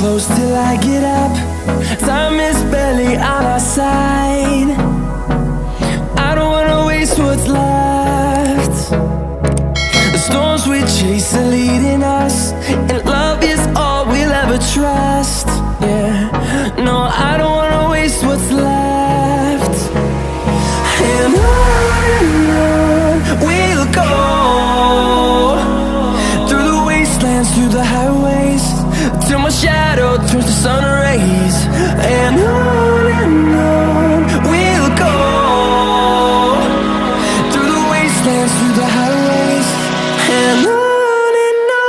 close till I get up. Time is barely on our side. I don't wanna waste what's left. The storms we chase are leading us, and love is all we'll ever trust. Yeah, no, I don't wanna waste what's left. And on we'll go, through the wastelands, through the highways, till my shadow turns to sun rays. And on we'll go, through the wastelands, through the highways, and on we'll go.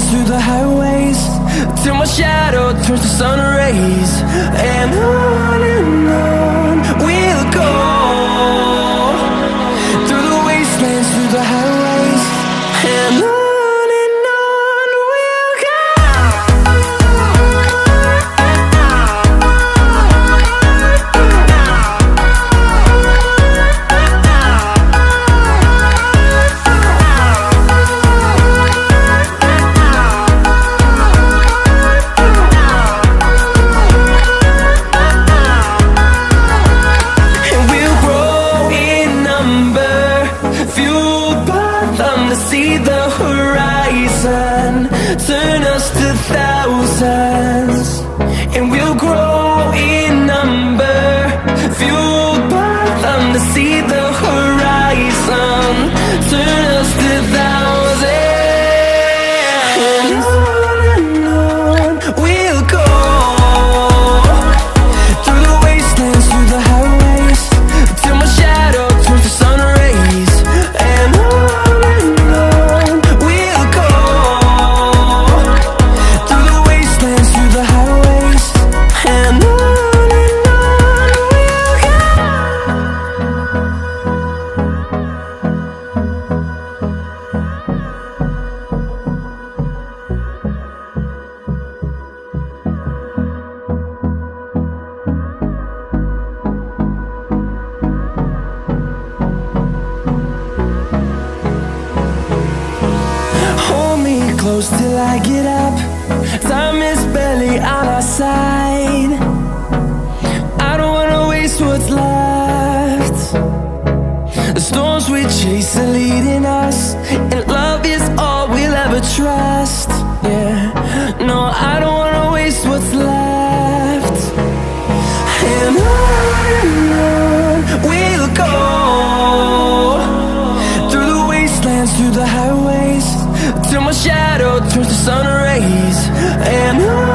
Through the highways, till my shadow turns to sun rays. And on we'll go, through the wastelands, through the highways, and on we'll go. See the horizon, turn us to thousands, and we'll grow in number, fueled by them to see the horizon, turn us to thousands. And on we'll go, through the wastelands, through the highways, till my shadow turns to sun rays. And close till I get up. Time is barely on our side. I don't wanna waste what's left. The storms we chase are leading us, and love is all we'll ever trust. Yeah, no, I don't wanna waste what's left. And on we'll go, through the wastelands, through the highways, till my shadow turns to sun rays. And on